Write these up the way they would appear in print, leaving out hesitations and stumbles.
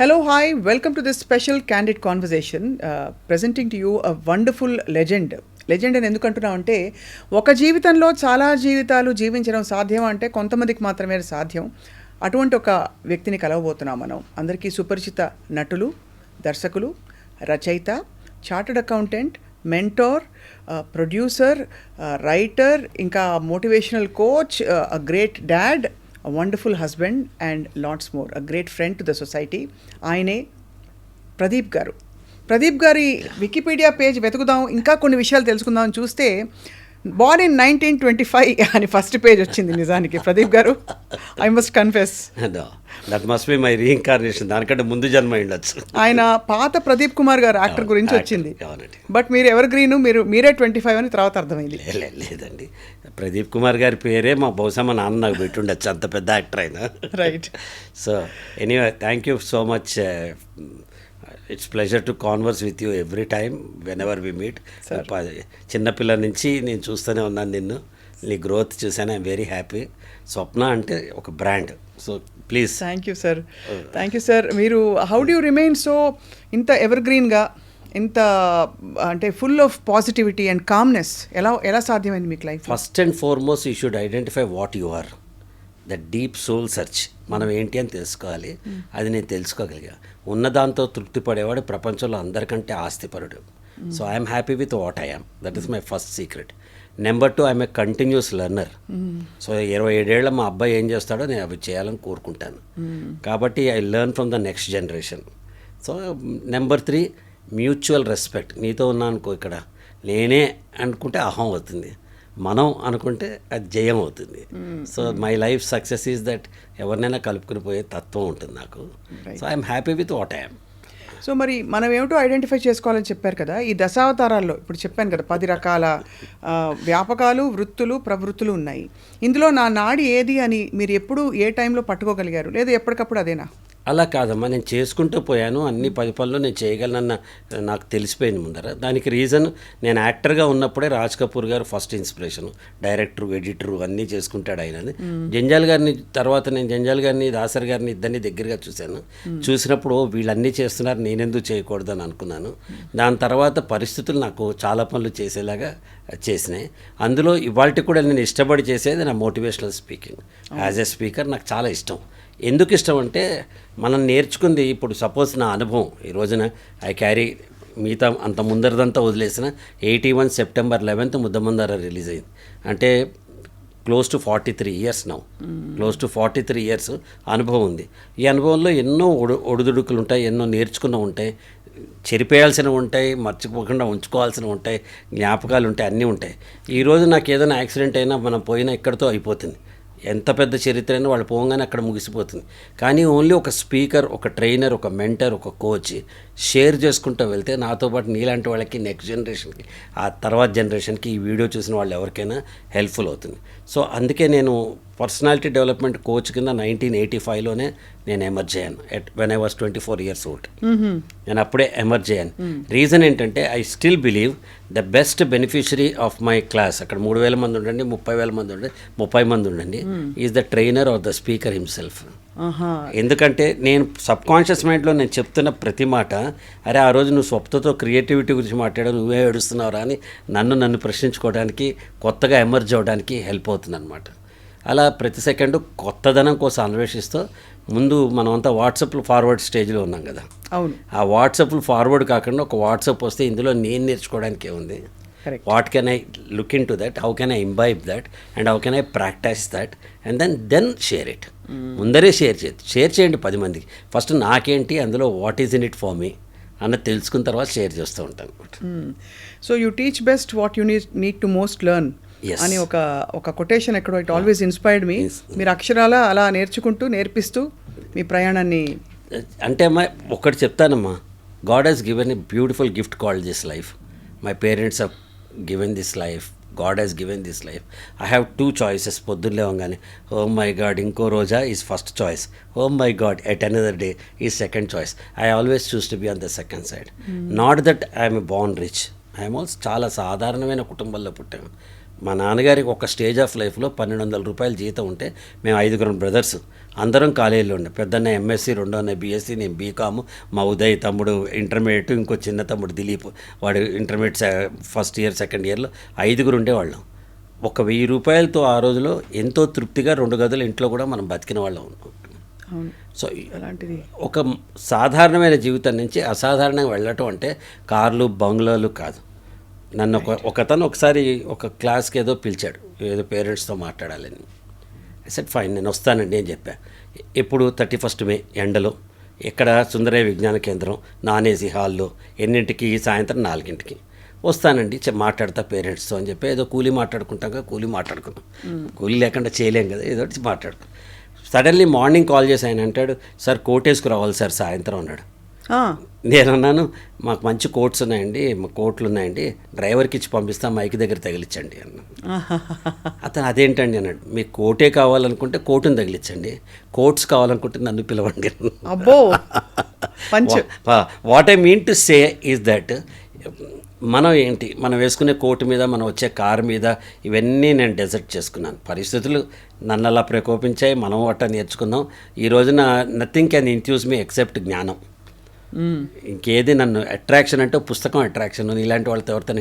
Hello, hi, welcome to this special candid conversation. Presenting to you a wonderful legend. Legend అని ఎందుకంటున్నాం అంటే ఒక జీవితంలో చాలా జీవితాలు జీవించడం సాధ్యం అంటే కొంతమందికి మాత్రమే సాధ్యం. అటువంటి ఒక వ్యక్తిని కలవబోతున్నాం మనం. అందరికీ సుపరిచిత నటులు, దర్శకులు, రచయిత, chartered accountant, mentor, producer, writer, ఇంకా motivational coach, a great dad, a wonderful husband and lots more, a great friend to the society. ఆయనే ప్రదీప్ గారు. ప్రదీప్ గారి వికీపీడియా పేజ్ వెతుకుదాం, ఇంకా కొన్ని విషయాలు తెలుసుకుందాం అని చూస్తే born in 1925 అని ఫస్ట్ పేజ్ వచ్చింది. నిజానికి ప్రదీప్ గారు, I must confess that must be my reincarnation, దానికంటే ముందు జన్మ ఉండొచ్చు. ఆయన పాత ప్రదీప్ కుమార్ గారు యాక్టర్ గురించి వచ్చింది. బట్ మీరు ఎవర్ గ్రీన్, మీరే 25 అని తర్వాత అర్థమైంది. లేదండి, ప్రదీప్ కుమార్ గారి పేరే బహుశా మా నాన్న నాకు పెట్టి ఉండొచ్చు, అంత పెద్ద యాక్టర్ అయినా. Right. So anyway, thank you so much. It's pleasure to converse with you every time whenever we meet. చిన్నపిల్లల నుంచి నేను చూస్తూనే ఉన్నాను నిన్ను, నీ గ్రోత్ చూసాను. I'm very happy. స్వప్న అంటే ఒక brand. So please. Thank you sir. Thank you sir. మీరు హౌ డూ రిమైన్ సో ఇంత ఎవర్ గ్రీన్గా, ఇంత అంటే full of positivity and calmness ఎలా సాధ్యమైంది మీకు life? First and foremost you should identify what you are. The deep soul search. మనం ఏంటి అని తెలుసుకోవాలి. అది నేను తెలుసుకోగలిగా. ఉన్నదాంతో తృప్తి పడేవాడు ప్రపంచంలో అందరికంటే ఆస్తిపరుడు. So I'm happy with what I am. That is my first secret. Number 2, I'm a continuous learner. So 27 ఏళ్ళ మా అబ్బాయి ఏం చేస్తాడో నేను అవి చేయాలని కోరుకుంటాను. కాబట్టి I learn from the next generation. So number 3, mutual respect. నీతో ఉన్నా అనుకో, ఇక్కడ నేనే అనుకుంటే అహం అవుతుంది, మనం అనుకుంటే అది జయం అవుతుంది. So my life success is that ఎవరినైనా కలుపుకుని పోయే తత్వం ఉంటుంది నాకు. So I'm happy with what I'm. So మరి మనం ఏమిటో ఐడెంటిఫై చేసుకోవాలని చెప్పారు కదా, ఈ దశావతారాల్లో ఇప్పుడు చెప్పాను కదా 10 రకాల వ్యాపకాలు, వృత్తులు, ప్రవృత్తులు ఉన్నాయి. ఇందులో నా నాడి ఏది అని మీరు ఎప్పుడు ఏ టైంలో పట్టుకోగలిగారు, లేదా ఎప్పటికప్పుడు అదేనా? అలా కాదమ్మా, నేను చేసుకుంటూ పోయాను. అన్ని 10 పనులు నేను చేయగలనన్న నాకు తెలిసిపోయింది ముందర. దానికి రీజన్, నేను యాక్టర్గా ఉన్నప్పుడే రాజ్ కపూర్ గారు ఫస్ట్ ఇన్స్పిరేషన్. డైరెక్టరు, ఎడిటరు అన్నీ చేసుకుంటాడు ఆయన. జంజాల్ గారిని తర్వాత నేను జంజాల్ గారిని, దాసర్ గారిని ఇద్దరిని దగ్గరగా చూశాను. చూసినప్పుడు వీళ్ళన్నీ చేస్తున్నారు, నేనెందుకు చేయకూడదు అని అనుకున్నాను. దాని తర్వాత పరిస్థితులు నాకు చాలా పనులు చేసేలాగా చేసినాయి. అందులో ఇవాళ కూడా నేను ఇష్టపడి చేసేది నా motivational speaking. As a speaker నాకు చాలా ఇష్టం. ఎందుకు ఇష్టం అంటే, మనం నేర్చుకుంది ఇప్పుడు సపోజ్ నా అనుభవం ఈ రోజున ఐ క్యారీ, మిగతా అంత ముందరదంతా వదిలేసిన 81 సెప్టెంబర్ 11 ముద్దమందార రిలీజ్ అయింది. అంటే close to 43 years now. Close to 43 years అనుభవం ఉంది. ఈ అనుభవంలో ఎన్నో ఒడిదుడుకులు ఉంటాయి, ఎన్నో నేర్చుకున్న ఉంటాయి, చెరిపేయాల్సినవి ఉంటాయి, మర్చిపోకుండా ఉంచుకోవాల్సినవి ఉంటాయి, జ్ఞాపకాలు ఉంటాయి, అన్నీ ఉంటాయి. ఈరోజు నాకు ఏదైనా యాక్సిడెంట్ అయినా మనం పోయినా ఇక్కడితో అయిపోతుంది. ఎంత పెద్ద చరిత్ర అయినా వాళ్ళు పోగానే అక్కడ ముగిసిపోతుంది. కానీ ఓన్లీ ఒక స్పీకర్, ఒక ట్రైనర్, ఒక మెంటర్, ఒక కోచ్ షేర్ చేసుకుంటూ వెళ్తే నాతో పాటు నీలాంటి వాళ్ళకి, నెక్స్ట్ జనరేషన్కి, ఆ తర్వాత జనరేషన్కి ఈ వీడియో చూసిన వాళ్ళు ఎవరికైనా హెల్ప్ఫుల్ అవుతుంది. సో అందుకే నేను పర్సనాలిటీ డెవలప్మెంట్ కోచ్ కింద 1985లోనే నేను ఎమర్జ్ అయ్యాను. When I was 24 years old. నేను అప్పుడే ఎమర్జ్ అయ్యాను. రీజన్ ఏంటంటే, I still believe the best beneficiary of my class, అక్కడ 3,000 మంది ఉండండి, 30,000 మంది ఉండండి, 30 మంది ఉండండి, is the trainer or the speaker himself. ఎందుకంటే నేను సబ్కాన్షియస్ మైండ్లో నేను చెప్తున్న ప్రతి మాట, అరే ఆ రోజు నువ్వు స్వప్నతో క్రియేటివిటీ గురించి మాట్లాడావు, నువ్వే ఏడుస్తున్నావురా అని నన్ను ప్రశ్నించుకోవడానికి, కొత్తగా ఎమర్జ్ అవ్వడానికి హెల్ప్ అవుతుంది అనమాట. అలా ప్రతి సెకండు కొత్తదనం కోసం అన్వేషిస్తూ, ముందు మనమంతా వాట్సాప్లో ఫార్వర్డ్ స్టేజ్లో ఉన్నాం కదా. అవును. ఆ వాట్సాప్లు ఫార్వర్డ్ కాకుండా ఒక వాట్సాప్ వస్తే ఇందులో నేను నేర్చుకోవడానికి ఉంది. What can I look into that, how can I imbibe that, and how can I practise that, and then share it. ముందరే షేర్ చేయండి 10 మందికి. ఫస్ట్ నాకేంటి అందులో, what is in it for me అన్నది తెలుసుకున్న తర్వాత షేర్ చేస్తూ ఉంటాను. So you teach best what you need to most learn అని ఒక కొటేషన్ ఎక్కడో, ఇట్ ఆల్వేస్ ఇన్స్పైర్డ్ మీ. మీరు అక్షరాల అలా నేర్పిస్తూ మీ ప్రయాణాన్ని. అంటే అమ్మా ఒకటి చెప్తానమ్మా, God has given a beautiful gift called this life. My parents have given this life, God has given this life. I have 2 choices. పొద్దున్న లేవగానే ఓ మై గాడ్ ఇంకో రోజా is first choice, oh my God at another day is second choice. I always choose to be on the second side. Not that I'm born rich, I'm also చాలా సాధారణమైన కుటుంబంలో పుట్టాను. మా నాన్నగారికి ఒక stage of లైఫ్లో 1200 రూపాయలు జీతం ఉంటే మేము 5 బ్రదర్స్ అందరం కాలేజీలో ఉండే. పెద్దన్న ఎంఎస్సి, రెండో అన్న బీఎస్సీ, నేను బీకాము, మా ఉదయ్ తమ్ముడు ఇంటర్మీడియట్, ఇంకో చిన్న తమ్ముడు దిలీప్ వాడు ఇంటర్మీడియట్ ఫస్ట్ ఇయర్ సెకండ్ ఇయర్లో 5 ఉండేవాళ్ళం. ఒక 1000 రూపాయలతో ఆ రోజులో ఎంతో తృప్తిగా 2 గదులు ఇంట్లో కూడా మనం బతికిన వాళ్ళం ఉన్నాం. అవును. సో అలాంటిది ఒక సాధారణమైన జీవితం నుంచి అసాధారణంగా వెళ్ళటం అంటే కార్లు బంగ్లాలు కాదు. నన్ను ఒకతను ఒకసారి ఒక క్లాస్కి ఏదో పిలిచాడు, ఏదో పేరెంట్స్తో మాట్లాడాలని. సెట్ ఫైన్, నేను వస్తానండి అని చెప్పా. ఎప్పుడు 31 మే ఎండలో ఇక్కడ సుందరయ్య విజ్ఞాన కేంద్రం నాన్ ఏసీ హాల్లో, ఎన్నింటికి? సాయంత్రం 4 వస్తానండి, మాట్లాడతా పేరెంట్స్తో అని చెప్పి ఏదో కూలీ మాట్లాడుకుంటాం, కూలీ మాట్లాడుకున్నాం. కూలీ లేకుండా చేయలేం కదా, ఏదో మాట్లాడుకున్నాం. సడన్లీ మార్నింగ్ కాల్ చేసి ఆయన అంటాడు, సార్ కోట్ వేసుకురావాలి సార్ సాయంత్రం అన్నాడు. నేను అన్నాను, మాకు మంచి కోట్స్ ఉన్నాయండి, మా కోట్లు ఉన్నాయండి, డ్రైవర్కి ఇచ్చి పంపిస్తా, మైక్ దగ్గర తగిలించండి అన్నాను. అతను అదేంటండి అన్నాడు, మీకు కోటే కావాలనుకుంటే కోటుని తగిలించండి, కోట్స్ కావాలనుకుంటే నన్ను పిలవండి. అబ్బో what I mean to say is that మనం ఏంటి, మనం వేసుకునే కోటు మీద, మనం వచ్చే కారు మీద, ఇవన్నీ నేను డెజర్ట్ చేసుకున్నాను. పరిస్థితులు నన్ను అలా ప్రకోపించాయి, మనం వాట నేర్చుకున్నాం. ఈ రోజున నథింగ్ క్యాన్ ఇంట్యూస్ మీ ఎక్సెప్ట్ జ్ఞానం. ఇంకేది నన్ను అట్రాక్షన్ అంటే పుస్తకం అట్రాక్షన్, ఇలాంటి వాళ్ళతో ఎవరితో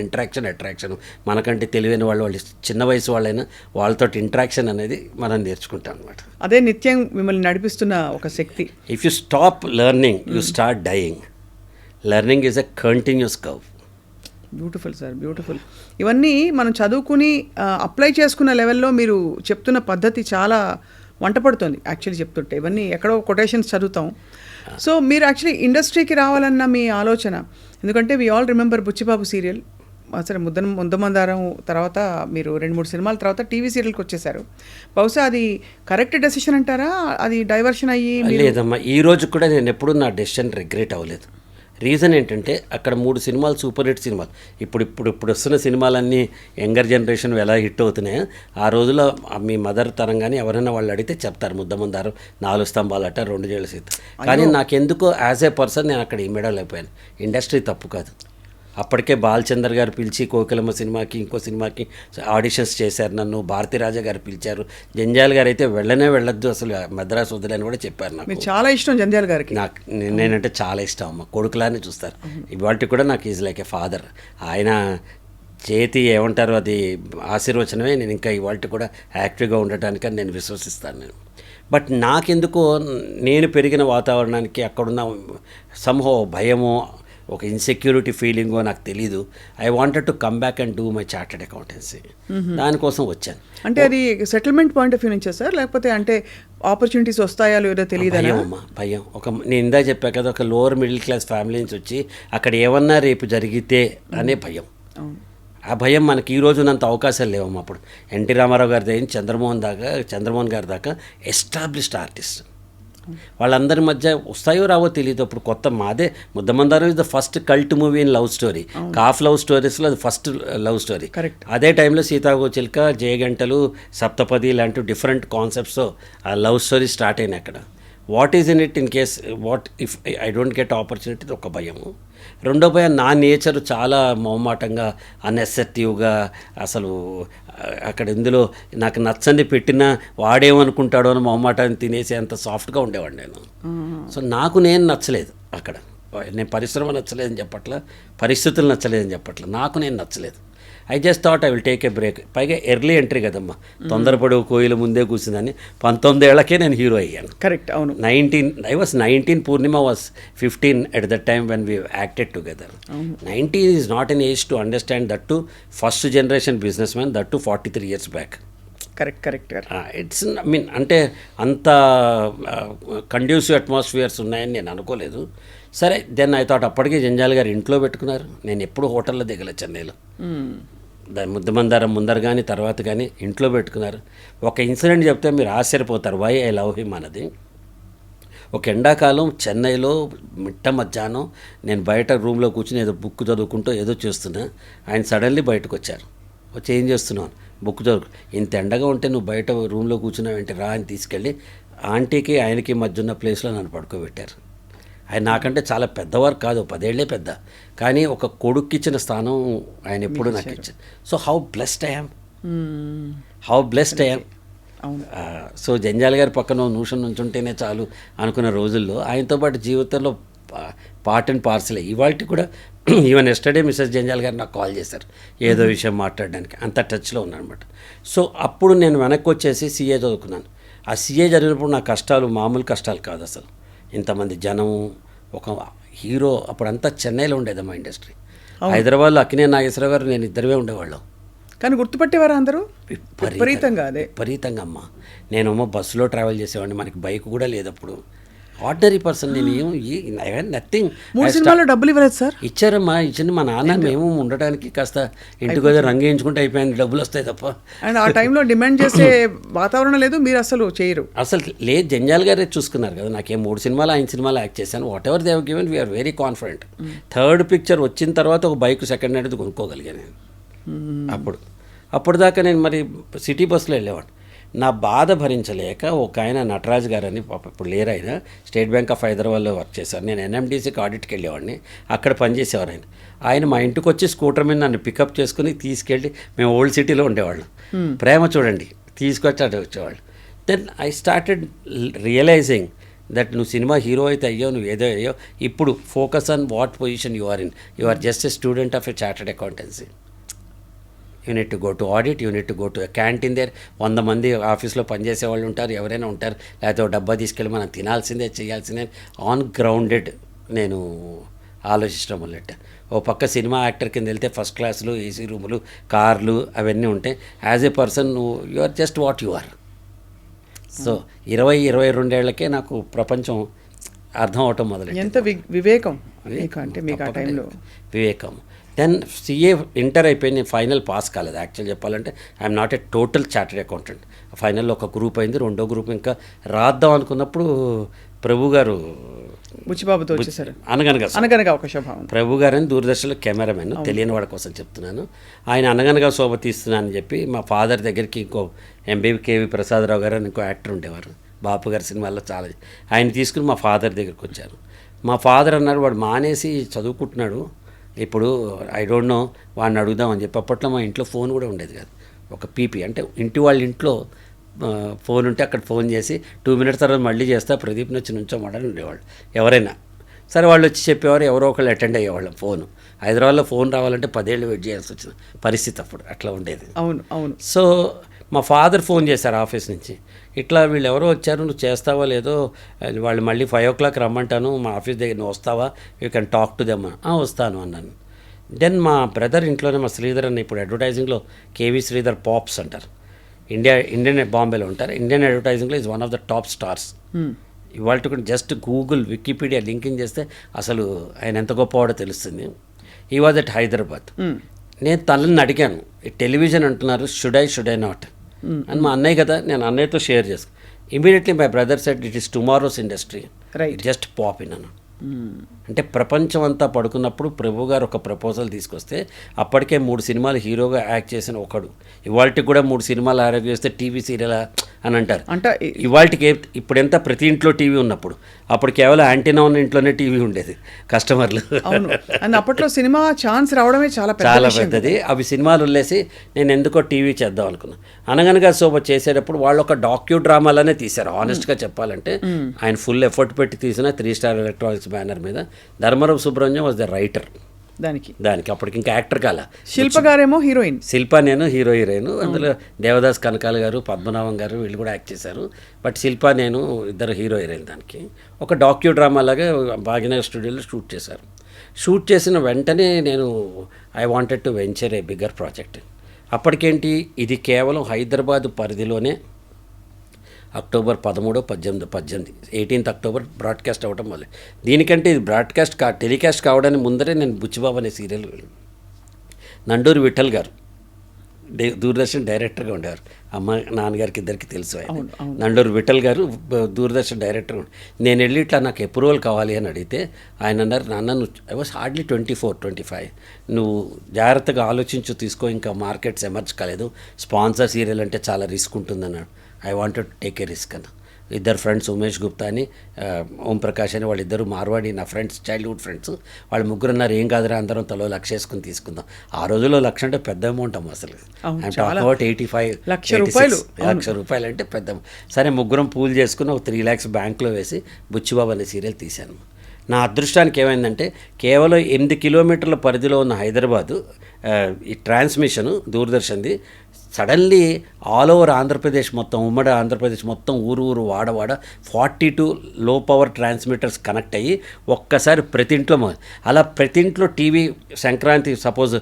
అట్రాక్షన్, మనకంటే తెలివైన వాళ్ళు చిన్న వయసు వాళ్ళైనా వాళ్ళతో ఇంట్రాక్షన్ అనేది మనం నేర్చుకుంటాం అనమాట. అదే నిత్యం మిమ్మల్ని నడిపిస్తున్న ఒక శక్తి. If you stop learning you start dying. Learning is a continuous curve. Beautiful sir, beautiful. ఇవన్నీ మనం చదువుకుని అప్లై చేసుకున్న లెవెల్లో మీరు చెప్తున్న పద్ధతి చాలా వంట పడుతుంది యాక్చువల్లీ చెప్తుంటే. ఇవన్నీ ఎక్కడో కొటేషన్స్ చదువుతాం. సో మీరు యాక్చువల్లీ ఇండస్ట్రీకి రావాలన్న మీ ఆలోచన, ఎందుకంటే we all remember Buchibabu serial, సరే ముద్దమందారం తర్వాత మీరు 2-3 సినిమాల తర్వాత టీవీ సీరియల్కి వచ్చేసారు. బహుశా అది కరెక్ట్ డెసిషన్ అంటారా, అది డైవర్షన్ అయ్యి? లేదమ్మా, ఈ రోజు కూడా నేను ఎప్పుడూ నా డెసిషన్ రిగ్రెట్ అవ్వలేదు. రీజన్ ఏంటంటే అక్కడ 3 సినిమాలు సూపర్ హిట్ సినిమాలు. ఇప్పుడు వస్తున్న సినిమాలన్నీ యంగర్ జనరేషన్ ఎలా హిట్ అవుతున్నాయో, ఆ రోజులో మీ మదర్ తరం కానీ ఎవరైనా వాళ్ళు అడిగితే చెప్తారు ముద్దమందారం, 4 స్తంభాలట, 2 జేళ్ళ సీత. కానీ నాకెందుకో యాజ్ ఏ పర్సన్ నేను అక్కడ ఇమ్మీడియట్ అయిపోయాను. ఇండస్ట్రీ తప్పు కాదు. అప్పటికే బాలచందర్ గారు పిలిచి కోకిలమ్మ సినిమాకి, ఇంకో సినిమాకి ఆడిషన్స్ చేశారు నన్ను. భారతీరాజా గారు పిలిచారు. జంజాల్ గారు అయితే వెళ్ళొద్దు అసలు మద్రాసు వదిలేని కూడా చెప్పారు. నాకు చాలా ఇష్టం జంజాల్ గారికి. నాకు నేనంటే చాలా ఇష్టం అమ్మ, కొడుకులానే చూస్తారు. ఇవాళ కూడా నాకు ఈజ్ లైక్ ఏ ఫాదర్. ఆయన చేతి ఏమంటారు అది ఆశీర్వచనమే నేను ఇంకా ఇవాళ కూడా యాక్టివ్గా ఉండటానికని నేను విశ్వసిస్తాను నేను. బట్ నాకెందుకో నేను పెరిగిన వాతావరణానికి అక్కడున్న సంహో భయమో ఒక ఇన్సెక్యూరిటీ ఫీలింగో నాకు తెలీదు. I wanted to come back and do my chartered accountancy. దానికోసం వచ్చాను. అంటే అది సెటిల్మెంట్ పాయింట్ ఆఫ్ వ్యూ నుంచే సార్, లేకపోతే అంటే ఆపర్చునిటీస్ వస్తాయో లేదో తెలియదు? భయం అమ్మా, భయం. నేను ఇందా చెప్పా కదా, ఒక లోవర్ మిడిల్ క్లాస్ ఫ్యామిలీ నుంచి వచ్చి అక్కడ ఏమన్నా రేపు జరిగితే అనే భయం. ఆ భయం మనకి ఈ రోజునంత అవకాశాలు లేవమ్మా. అప్పుడు ఎన్టీ రామారావు గారి దగ్గర చంద్రమోహన్ గారి దాకా ఎస్టాబ్లిష్డ్ ఆర్టిస్ట్, వాళ్ళందరి మధ్య వస్తాయో రావో తెలియదు. అప్పుడు కొత్త మాదే Muddamandaram is the first cult movie in love story. Calf love స్టోరీస్లో అది ఫస్ట్ లవ్ స్టోరీ. అదే టైంలో సీతాకోచిలుక, జయగంటలు, సప్తపది ఇలాంటి డిఫరెంట్ కాన్సెప్ట్స్తో ఆ లవ్ స్టోరీ స్టార్ట్ అయినాయి అక్కడ. What is in it in case what if I don't get opportunity, ఒక భయము. రెండో భయం, నా నేచర్ చాలా మొహమాటంగా, అన్ఎసెప్టివ్గా, అసలు అక్కడ ఇందులో నాకు నచ్చని పెట్టినా వాడేమనుకుంటాడో అని మొహమాటాన్ని తినేసి అంత సాఫ్ట్గా ఉండేవాడు నేను. సో నాకు నేను నచ్చలేదు అక్కడ. నేను పరిశ్రమ నచ్చలేదని చెప్పట్లా, పరిస్థితులు నచ్చలేదని చెప్పట్లా, నాకు నేను నచ్చలేదు. I just thought I will take a break. పైగా ఎర్లీ ఎంట్రీ కదమ్మా, తొందరపడి కోయిల ముందే కూర్చుందని. 19 ఏళ్లకే నేను హీరో అయ్యాను. కరెక్ట్, అవును. I was 19, Purnima was 15 at that time when we acted together. 19 is not an age to understand that to first generation businessman, that to 43 years back. Correct. It's అంటే అంత conducive atmospheres ఉన్నాయని నేను అనుకోలేదు. సరే, then I thought అప్పటికే జంజాల్ గారు ఇంట్లో పెట్టుకున్నారు. నేను ఎప్పుడు హోటల్లో దిగలే చెన్నైలో. దాని ముద్దమందారం ముందర కానీ తర్వాత కానీ ఇంట్లో పెట్టుకున్నారు. ఒక ఇన్సిడెంట్ చెప్తే మీరు ఆశ్చర్యపోతారు, వై ఐ లవ్ హిమ్ అన్నది. ఒక ఎండాకాలం చెన్నైలో మిట్ట మధ్యాహ్నం నేను బయట రూమ్లో కూర్చుని ఏదో బుక్ చదువుకుంటూ ఏదో చేస్తున్నా. ఆయన సడన్లీ బయటకు వచ్చారు. వచ్చి ఏం చేస్తున్నాను, బుక్ చదువు. ఇంత ఎండగా ఉంటే నువ్వు బయట రూమ్లో కూర్చున్నావు ఏంటి రా అని తీసుకెళ్ళి ఆంటీకి ఆయనకి మధ్య ఉన్న ప్లేస్లో నన్ను పడుకోబెట్టారు. ఆయన నాకంటే చాలా పెద్దవారు కాదు, 10 ఏళ్లే పెద్ద, కానీ ఒక కొడుక్కిచ్చిన స్థానం ఆయన ఎప్పుడు నాకు ఇచ్చారు. So how blessed I am. How blessed I am. అవును. సో జంజాల్ గారి పక్కన ఓ నిమిషం నుంచుంటేనే చాలు అనుకున్న రోజుల్లో ఆయనతో పాటు జీవితంలో పార్ట్ అండ్ పార్సలే. ఇవాళ కూడా ఈవెన్ ఎస్టర్డే మిస్సెస్ జంజాల్ గారు నాకు కాల్ చేశారు ఏదో విషయం మాట్లాడడానికి. అంత టచ్లో ఉన్నానమాట. సో అప్పుడు నేను వెనక్కి వచ్చేసి సీఏ చదువుకున్నాను. ఆ సీఏ చదివినప్పుడు నా కష్టాలు మామూలు కష్టాలు కాదు అసలు. ఇంతమంది జనం, ఒక హీరో. అప్పుడంతా చెన్నైలో ఉండేదమ్మా ఇండస్ట్రీ. హైదరాబాద్లో అక్కినే నాగేశ్వరరావు గారు నేను ఇద్దరమే ఉండేవాళ్ళం. కానీ గుర్తుపట్టేవారు అందరూ విపరీతంగా. అదే విపరీతంగా అమ్మ. నేనేమో బస్సులో ట్రావెల్ చేసేవాడిని, మనకి బైక్ కూడా లేదు అప్పుడు. ఆర్డినరీ పర్సన్ నేను. నథింగ్. 3 సినిమాల్లో డబ్బులు ఇవ్వలేదు సార్? ఇచ్చారమ్మా, ఇచ్చింది మా నాన్న. మేము ఉండటానికి కాస్త ఇంటికి వచ్చి రంగు వేయించుకుంటే అయిపోయింది, డబ్బులు వస్తాయి తప్ప. అండ్ ఆ టైంలో డిమాండ్ చేసే వాతావరణం లేదు, మీరు అసలు చేయరు. అసలు లేదు, జంజాల్ గారే చూసుకున్నారు కదా. నాకేం 3 సినిమాలు 5 సినిమాలు యాక్ట్ చేశాను. Whatever they have given we are very confident. Third picture వచ్చిన తర్వాత ఒక బైక్ సెకండ్ హ్యాండ్ కొనుక్కోగలిగాను నేను. అప్పుడు దాకా నేను మరి సిటీ బస్సులో వెళ్ళేవాడిని. నా బాధ భరించలేక ఒక ఆయన నటరాజ్ గారని, ఇప్పుడు లేరు ఆయన, స్టేట్ బ్యాంక్ ఆఫ్ హైదరాబాద్లో వర్క్ చేశారు. నేను ఎన్ఎండిసికి ఆడిట్కి వెళ్ళేవాడిని, అక్కడ పనిచేసేవారు ఆయన. ఆయన మా ఇంటికి వచ్చి స్కూటర్ మీద నన్ను పికప్ చేసుకుని తీసుకెళ్ళి, మేము ఓల్డ్ సిటీలో ఉండేవాళ్ళం. ప్రేమ చూడండి, తీసుకొచ్చి అటు వచ్చేవాళ్ళు. Then I started realising that నువ్వు సినిమా హీరో అయితే అయ్యో, నువ్వు ఏదో అయ్యో. ఇప్పుడు focus on what position you are in. You are just a student of a chartered accountancy. You need to go to audit, you need to go to canteen there. 100 మంది ఆఫీస్లో పనిచేసే వాళ్ళు ఉంటారు, ఎవరైనా ఉంటారు. లేకపోతే ఒక డబ్బా తీసుకెళ్ళి మనం తినాల్సిందే, చేయాల్సిందే. ఆన్ గ్రౌండెడ్ నేను ఆలోచించడం మొదలెట్ట. ఓ పక్క సినిమా యాక్టర్ కింద వెళ్తే ఫస్ట్ క్లాసులు, ఏసీ రూములు, కార్లు అవన్నీ ఉంటాయి. యాజ్ ఏ పర్సన్ నువ్వు you are just what you are. So 20-22 ఏళ్లకే నాకు ప్రపంచం అర్థం అవటం మొదలెట్టింది. ఎంత వివేకం అంటే మీకు ఆ టైంలో. వివేకం. దెన్ సిఏ ఇంటర్ అయిపోయింది. నేను ఫైనల్ పాస్ కాలేదు. యాక్చువల్ చెప్పాలంటే I'm not a total chartered accountant. ఫైనల్లో ఒక గ్రూప్ అయింది, రెండో గ్రూప్ ఇంకా రాద్దాం అనుకున్నప్పుడు ప్రభు గారు, బుచ్చిబాబుతో వచ్చేసారు. అనగనగా ఒక శోభావం. ప్రభు గారు అని దూరదర్శన్లో కెమెరామెన్, తెలియని వాడి కోసం చెప్తున్నాను. ఆయన అనగనగా శోభ తీస్తున్నానని చెప్పి మా ఫాదర్ దగ్గరికి ఇంకో కేవి ప్రసాదరావు గారు అని ఇంకో యాక్టర్ ఉండేవారు, బాపు గారి సినిమాల్లో చాలా. ఆయన తీసుకుని మా ఫాదర్ దగ్గరికి వచ్చారు. మా ఫాదర్ అన్నారు, వాడు మానేసి చదువుకుంటున్నాడు ఇప్పుడు, ఐ డోంట్ నో, వాడిని అడుగుదామని చెప్పి. అప్పట్లో మా ఇంట్లో ఫోన్ కూడా ఉండేది కాదు. ఒక పీపీ అంటే ఇంటి వాళ్ళ ఇంట్లో ఫోన్ ఉంటే అక్కడ ఫోన్ చేసి 2 మినిట్స్ తర్వాత మళ్ళీ చేస్తా, ప్రదీప్ని వచ్చి నుంచోమని ఉండేవాళ్ళు ఎవరైనా. సరే వాళ్ళు వచ్చి చెప్పేవారు, ఎవరో ఒకళ్ళు అటెండ్ అయ్యేవాళ్ళం. ఫోను హైదరాబాద్లో ఫోన్ రావాలంటే 10 ఏళ్ళు వెయిట్ చేయాల్సి వచ్చిన పరిస్థితి అప్పుడు అట్లా ఉండేది. అవును. సో మా ఫాదర్ ఫోన్ చేశారు ఆఫీస్ నుంచి, ఇట్లా వీళ్ళు ఎవరో వచ్చారు, నువ్వు చేస్తావా లేదో, వాళ్ళు మళ్ళీ 5 o'clock రమ్మంటాను మా ఆఫీస్ దగ్గర, నువ్వు వస్తావా, you can talk to them. వస్తాను అన్నాను. దెన్ మా బ్రదర్ ఇంట్లోనే, మా శ్రీధర్ అని ఇప్పుడు అడ్వర్టైజింగ్లో కేవీ శ్రీధర్ పాప్స్ అంటారు, ఇండియన్ బాంబేలో ఉంటారు. ఇండియన్ అడ్వర్టైజింగ్లో is one of the top stars. ఇవాళ కూడా జస్ట్ గూగుల్, వికీపీడియా లింకింగ్ చేస్తే అసలు ఆయన ఎంత గొప్పవాడో తెలుస్తుంది. ఈ వాజ్ అట్ హైదరాబాద్. నేను తనని అడిగాను, టెలివిజన్ అంటున్నారు, షుడ్ ఐ నాట్ అని. మా అన్నయ్య కదా, నేను అన్నయ్యతో షేర్ చేసుకు. Immediately my brother said it is tomorrow's industry, just pop in అన్న. అంటే ప్రపంచం అంతా పడుకున్నప్పుడు ప్రభు గారు ఒక ప్రపోజల్ తీసుకొస్తే, అప్పటికే 3 సినిమాలు హీరోగా యాక్ట్ చేసిన ఒకడు ఇవాళకి కూడా 3 సినిమాలు యాక్ట్ చేస్తే టీవీ సీరియల్ అని అంటారు. అంటే ఇవాళకి ఇప్పుడు ఎంత ప్రతి ఇంట్లో టీవీ ఉన్నప్పుడు, అప్పుడు కేవలం యాంటీనా ఉన్న ఇంట్లోనే టీవీ ఉండేది కస్టమర్లు. అప్పట్లో సినిమా ఛాన్స్ రావడమే చాలా పెద్దది. అవి సినిమాలు వదిలేసి నేను ఎందుకో టీవీ చేద్దాం అనుకున్నాను. అనగనగా శోభ చేసేటప్పుడు వాళ్ళు ఒక డాక్యూ డ్రామాలనే తీశారు. ఆనెస్ట్గా చెప్పాలంటే ఆయన ఫుల్ ఎఫర్ట్ పెట్టి తీసిన 3 స్టార్ ఎలక్ట్రానిక్స్ బ్యానర్ మీద. Dharmavaram Subrahmanyam was the writer దానికి. అప్పటికి ఇంకా యాక్టర్ కాల. శిల్ప గారేమో హీరోయిన్, శిల్ప నేను హీరోయిన్. అందులో దేవదాస్ కనకాల గారు, పద్మనాభం గారు వీళ్ళు కూడా యాక్ట్ చేశారు. బట్ శిల్ప నేను ఇద్దరు హీరోయిన్. దానికి ఒక డాక్యూ డ్రామా లాగా భాగ్యనగర్ స్టూడియోలో షూట్ చేశారు. షూట్ చేసిన వెంటనే నేను I wanted to venture a bigger project. అప్పటికేంటి, ఇది కేవలం హైదరాబాద్ పరిధిలోనే అక్టోబర్ 13, 18, 18th October బ్రాడ్కాస్ట్ అవ్వడం వల్ల. దీనికంటే ఇది బ్రాడ్కాస్ట్ టెలికాస్ట్ కావడానికి ముందరే నేను బుచ్చిబాబు అనే సీరియల్, నండూరి విఠల్ గారు దూరదర్శన్ డైరెక్టర్గా ఉండేవారు. నాన్నగారికి ఇద్దరికి తెలుసు. నండూరి విఠల్ గారు దూరదర్శన్ డైరెక్టర్. నేను వెళ్ళి ఇట్లా నాకు అప్రూవల్ కావాలి అని అడిగితే ఆయన అన్నారు, నాన్న నువ్వు ఐ వాస్ హార్డ్లీ 24, 25, నువ్వు జాగ్రత్తగా ఆలోచించు, తీసుకో, ఇంకా మార్కెట్స్ ఎమర్జ్ కాలేదు, స్పాన్సర్ సీరియల్ అంటే చాలా రిస్క్ ఉంటుందన్నాడు. I wanted to take a risk అన్న. ఇద్దరు ఫ్రెండ్స్ ఉమేష్ గుప్తా అని ఓం ప్రకాష్ అని, వాళ్ళిద్దరు మార్వాడి నా ఫ్రెండ్స్, చైల్డ్హుడ్ ఫ్రెండ్స్. వాళ్ళు ముగ్గురు ఉన్నారు, ఏం కాదురా అందరం తలో లక్ష వేసుకుని తీసుకుందాం. ఆ రోజుల్లో లక్ష అంటే పెద్ద అమౌంట్ అమ్మ అసలు. అంటే అబౌట్ 85 లక్ష రూపాయలు అంటే పెద్ద. సరే ముగ్గురం పూల్ చేసుకుని ఒక 3 lakhs బ్యాంక్లో వేసి బుచ్చిబాబు అనే సీరియల్ తీశాను. నా అదృష్టానికి ఏమైందంటే కేవలం 8 కిలోమీటర్ల పరిధిలో ఉన్న హైదరాబాదు ఈ transmission దూరదర్శన్ది suddenly all over Andhra Pradesh మొత్తం, ఉమ్మడి ఆంధ్రప్రదేశ్ మొత్తం, ఊరు వాడ 42 లో పవర్ ట్రాన్స్మిటర్స్ కనెక్ట్ అయ్యి ఒక్కసారి ప్రతి ఇంట్లో అలా ప్రతి ఇంట్లో టీవీ సంక్రాంతి సపోజ్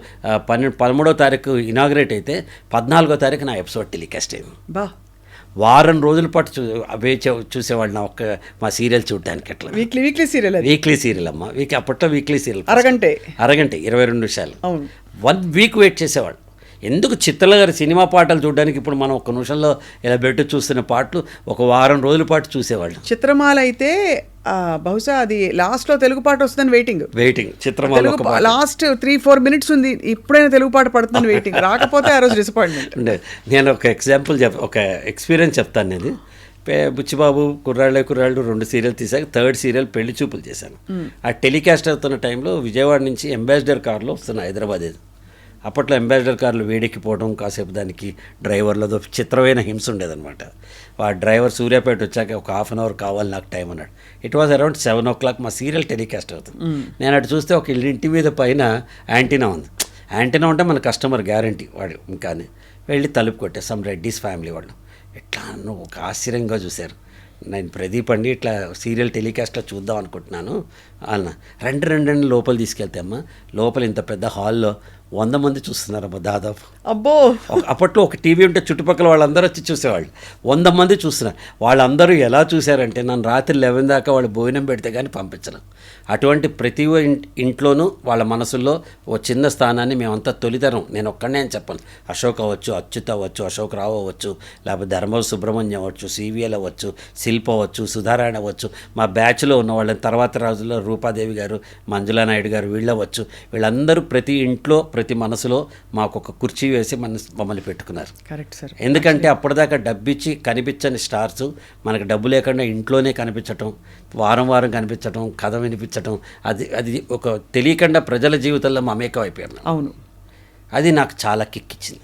13వ తారీఖు ఇనాగ్రేట్ అయితే 14వ తారీఖు నా ఎపిసోడ్ టెలికాస్ట్ అయింది. బా, వారం రోజుల పాటు చూసేవాళ్ళు నా మా సీరియల్ చూడడానికి. అట్లా వీక్లీ సీరియల్, వీక్లీ సీరియల్ అమ్మ. అప్పట్లో వీక్లీ సీరియల్ అరగంటే 22 నిమిషాలు. 1 week వెయిట్ చేసేవాళ్ళు. ఎందుకు చిత్రల గారి సినిమా పాటలు చూడడానికి ఇప్పుడు మనం 1 నిమిషంలో ఇలా పెట్టి చూస్తున్న పాటలు ఒక వారం రోజుల పాటు చూసేవాళ్ళు. చిత్రమాల అయితే బహుశా అది లాస్ట్లో తెలుగు పాట వస్తుందని వెయిటింగ్. చిత్రమాల లాస్ట్ 3-4 minutes ఉంది, ఇప్పుడైనా తెలుగు పాట పడుతుందని వెయిటింగ్. రాకపోతే ఆ రోజు డిసప్పాయింట్మెంట్. నేను ఒక ఎగ్జాంపుల్ ఒక ఎక్స్పీరియన్స్ చెప్తాను. నేను బుచ్చిబాబు కుర్రాళ్ళే 2 సీరియల్ తీసాక 3rd సీరియల్ పెళ్లి చూపులు చేశాను. ఆ టెలికాస్ట్ అవుతున్న టైంలో విజయవాడ నుంచి అంబాసిడర్ కార్లో వస్తున్న హైదరాబాద్. అప్పట్లో అంబాసిడర్ కార్లు వేడెక్కిపోవడం, కాసేపు దానికి డ్రైవర్లతో చిత్రమైన హింస ఉండేదన్నమాట. ఆ డ్రైవర్ సూర్యాపేట వచ్చాక ఒక 1/2 hour కావాలి నాకు టైం అన్నాడు. ఇట్ వాజ్ అరౌండ్ 7 o'clock మా సీరియల్ టెలికాస్ట్ అవుతుంది. నేను అటు చూస్తే ఒక ఇంటి మీద పైన యాంటీనా ఉంది. యాంటీనా ఉంటే మన కస్టమర్ గ్యారంటీ వాడు. ఇంకా వెళ్ళి తలుపు కొట్టే సమ్ రెడ్డీస్ ఫ్యామిలీ వాళ్ళు. ఎట్లా నువ్వు ఒక ఆశ్చర్యంగా చూశారు. నేను ప్రదీప్ అండి ఇట్లా సీరియల్ టెలికాస్ట్లో చూద్దాం అనుకుంటున్నాను అన్న. రెండు లోపల తీసుకెళ్తే అమ్మ, లోపల ఇంత పెద్ద హాల్లో 100 మంది చూస్తున్నారమ్మా దాదాపు. అబ్బో, అప్పట్లో ఒక టీవీ ఉంటే చుట్టుపక్కల వాళ్ళందరూ వచ్చి చూసేవాళ్ళు. 100 మంది చూస్తున్నారు. వాళ్ళందరూ ఎలా చూశారంటే నన్ను రాత్రి 11 దాకా వాళ్ళు భోజనం పెడితే కానీ పంపించను. అటువంటి ప్రతి ఇంట్లోనూ వాళ్ళ మనసుల్లో ఓ చిన్న స్థానాన్ని మేమంతా తొలితరం, నేను ఒక్కడనే అని చెప్పను. అశోక్ అవ్వచ్చు, అచ్యుత్ అవ్వచ్చు, అశోక్ రావు అవ్వచ్చు, లేకపోతే ధర్మవరం సుబ్రహ్మణ్యం అవ్వచ్చు, సివిఎల్ అవ్వచ్చు, శిల్ప అవ్వచ్చు, సుధారాయణ అవ్వచ్చు, మా బ్యాచ్లో ఉన్న వాళ్ళని తర్వాత రోజుల్లో రూపాదేవి గారు, మంజులా నాయుడు గారు, వీళ్ళవచ్చు. వీళ్ళందరూ ప్రతి ఇంట్లో ప్రతి మనసులో మాకు ఒక కుర్చీ వేసి మమ్మల్ని పెట్టుకున్నారు. Correct sir. ఎందుకంటే అప్పటిదాకా డబ్బిచ్చి కనిపించని స్టార్స్ మనకు డబ్బు లేకుండా ఇంట్లోనే కనిపించటం, వారం కనిపించటం, కథ వినిపించటం, అది ఒక తెలియకుండా ప్రజల జీవితంలో మమేకం అయిపోయాను. అవును, అది నాకు చాలా కిక్ ఇచ్చింది.